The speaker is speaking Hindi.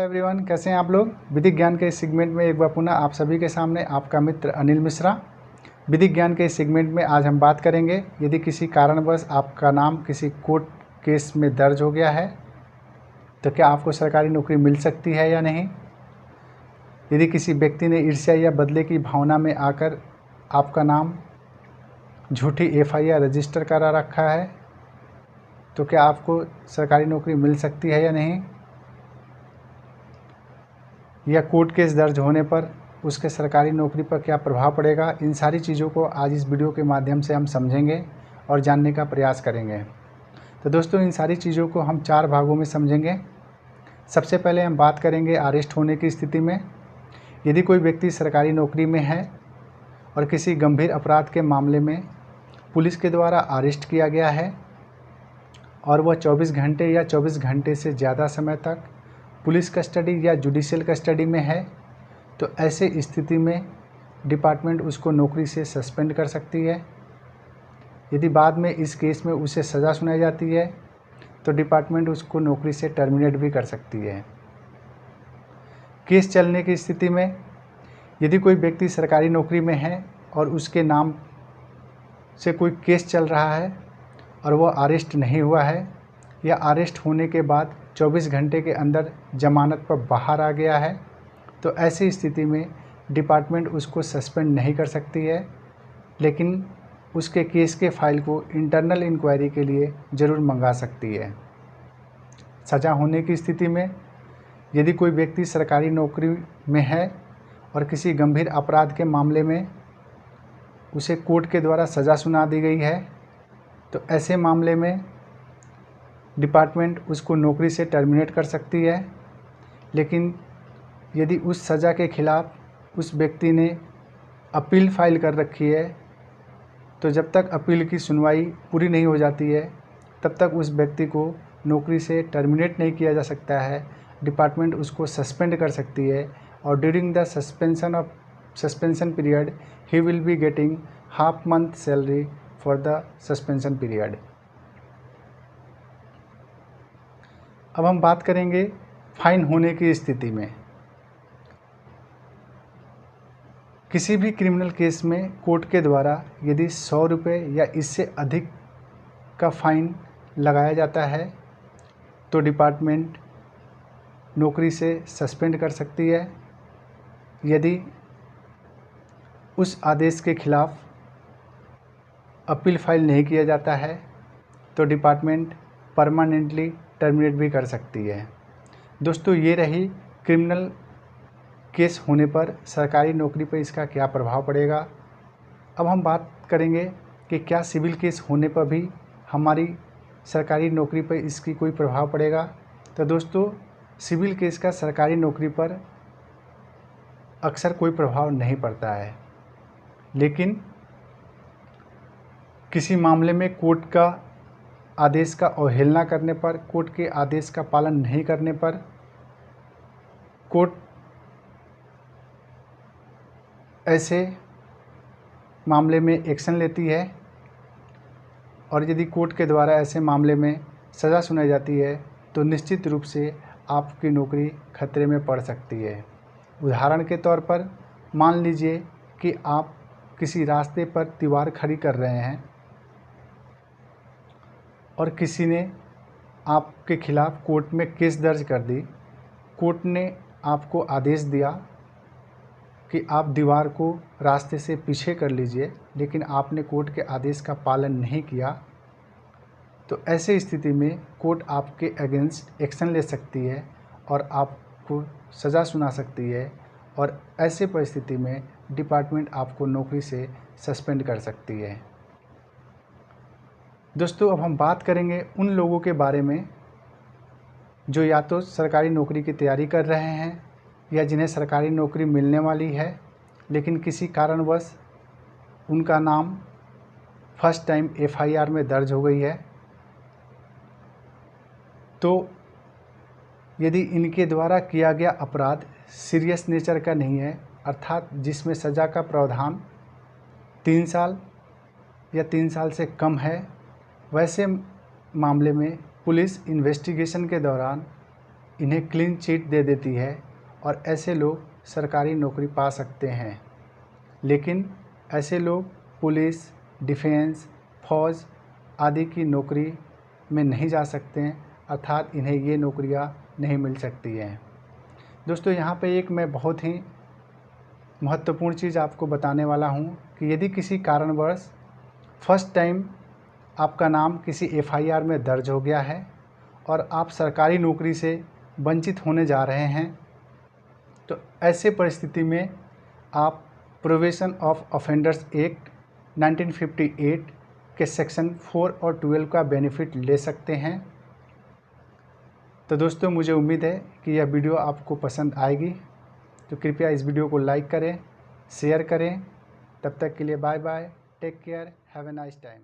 एवरीवन, कैसे हैं आप लोग। विधिक ज्ञान के इस सेगमेंट में एक बार पुनः आप सभी के सामने आपका मित्र अनिल मिश्रा। विधिक ज्ञान के इस सेगमेंट में आज हम बात करेंगे, यदि किसी कारणवश आपका नाम किसी कोर्ट केस में दर्ज हो गया है तो क्या आपको सरकारी नौकरी मिल सकती है या नहीं। यदि किसी व्यक्ति ने ईर्ष्या या बदले की भावना में आकर आपका नाम झूठी FIR रजिस्टर करा रखा है तो क्या आपको सरकारी नौकरी मिल सकती है या नहीं, या कोर्ट केस दर्ज होने पर उसके सरकारी नौकरी पर क्या प्रभाव पड़ेगा। इन सारी चीज़ों को आज इस वीडियो के माध्यम से हम समझेंगे और जानने का प्रयास करेंगे। तो दोस्तों, इन सारी चीज़ों को हम 4 भागों में समझेंगे। सबसे पहले हम बात करेंगे अरेस्ट होने की स्थिति में। यदि कोई व्यक्ति सरकारी नौकरी में है और किसी गंभीर अपराध के मामले में पुलिस के द्वारा अरेस्ट किया गया है और वह 24 घंटे या 24 घंटे से ज़्यादा समय तक पुलिस कस्टडी या जुडिशियल कस्टडी में है, तो ऐसे स्थिति में डिपार्टमेंट उसको नौकरी से सस्पेंड कर सकती है। यदि बाद में इस केस में उसे सज़ा सुनाई जाती है तो डिपार्टमेंट उसको नौकरी से टर्मिनेट भी कर सकती है। केस चलने की स्थिति में यदि कोई व्यक्ति सरकारी नौकरी में है और उसके नाम से कोई केस चल रहा है और वह अरेस्ट नहीं हुआ है या अरेस्ट होने के बाद 24 घंटे के अंदर जमानत पर बाहर आ गया है, तो ऐसी स्थिति में डिपार्टमेंट उसको सस्पेंड नहीं कर सकती है, लेकिन उसके केस के फाइल को इंटरनल इंक्वायरी के लिए ज़रूर मंगा सकती है। सज़ा होने की स्थिति में यदि कोई व्यक्ति सरकारी नौकरी में है और किसी गंभीर अपराध के मामले में उसे कोर्ट के द्वारा सज़ा सुना दी गई है, तो ऐसे मामले में डिपार्टमेंट उसको नौकरी से टर्मिनेट कर सकती है। लेकिन यदि उस सज़ा के ख़िलाफ़ उस व्यक्ति ने अपील फाइल कर रखी है तो जब तक अपील की सुनवाई पूरी नहीं हो जाती है तब तक उस व्यक्ति को नौकरी से टर्मिनेट नहीं किया जा सकता है। डिपार्टमेंट उसको सस्पेंड कर सकती है और during the suspension period he will be getting half month salary for the suspension period. अब हम बात करेंगे फाइन होने की स्थिति में। किसी भी क्रिमिनल केस में कोर्ट के द्वारा यदि 100 रुपये या इससे अधिक का फ़ाइन लगाया जाता है तो डिपार्टमेंट नौकरी से सस्पेंड कर सकती है। यदि उस आदेश के खिलाफ़ अपील फाइल नहीं किया जाता है तो डिपार्टमेंट परमानेंटली टर्मिनेट भी कर सकती है। दोस्तों, ये रही क्रिमिनल केस होने पर सरकारी नौकरी पर इसका क्या प्रभाव पड़ेगा। अब हम बात करेंगे कि क्या सिविल केस होने पर भी हमारी सरकारी नौकरी पर इसकी कोई प्रभाव पड़ेगा। तो दोस्तों, सिविल केस का सरकारी नौकरी पर अक्सर कोई प्रभाव नहीं पड़ता है, लेकिन किसी मामले में कोर्ट का आदेश का अवहेलना करने पर, कोर्ट के आदेश का पालन नहीं करने पर कोर्ट ऐसे मामले में एक्शन लेती है और यदि कोर्ट के द्वारा ऐसे मामले में सज़ा सुनाई जाती है तो निश्चित रूप से आपकी नौकरी खतरे में पड़ सकती है। उदाहरण के तौर पर मान लीजिए कि आप किसी रास्ते पर दीवार खड़ी कर रहे हैं और किसी ने आपके खिलाफ़ कोर्ट में केस दर्ज कर दी। कोर्ट ने आपको आदेश दिया कि आप दीवार को रास्ते से पीछे कर लीजिए, लेकिन आपने कोर्ट के आदेश का पालन नहीं किया, तो ऐसे स्थिति में कोर्ट आपके अगेंस्ट एक्शन ले सकती है और आपको सज़ा सुना सकती है और ऐसे परिस्थिति में डिपार्टमेंट आपको नौकरी से सस्पेंड कर सकती है। दोस्तों, अब हम बात करेंगे उन लोगों के बारे में जो या तो सरकारी नौकरी की तैयारी कर रहे हैं या जिन्हें सरकारी नौकरी मिलने वाली है, लेकिन किसी कारणवश उनका नाम फर्स्ट टाइम FIR में दर्ज हो गई है। तो यदि इनके द्वारा किया गया अपराध सीरियस नेचर का नहीं है, अर्थात जिसमें सज़ा का प्रावधान 3 साल या 3 साल से कम है, वैसे मामले में पुलिस इन्वेस्टिगेशन के दौरान इन्हें क्लीन चिट दे देती है और ऐसे लोग सरकारी नौकरी पा सकते हैं। लेकिन ऐसे लोग पुलिस, डिफेंस, फौज आदि की नौकरी में नहीं जा सकते हैं, अर्थात इन्हें ये नौकरियां नहीं मिल सकती हैं। दोस्तों, यहाँ पे एक मैं बहुत ही महत्वपूर्ण चीज़ आपको बताने वाला हूँ कि यदि किसी कारणवश फर्स्ट टाइम आपका नाम किसी एफआईआर में दर्ज हो गया है और आप सरकारी नौकरी से वंचित होने जा रहे हैं, तो ऐसे परिस्थिति में आप प्रोविजन ऑफ ऑफेंडर्स एक्ट 1958 के सेक्शन 4 और 12 का बेनिफिट ले सकते हैं। तो दोस्तों, मुझे उम्मीद है कि यह वीडियो आपको पसंद आएगी, तो कृपया इस वीडियो को लाइक करें, शेयर करें। तब तक के लिए bye bye, take care, have a nice time.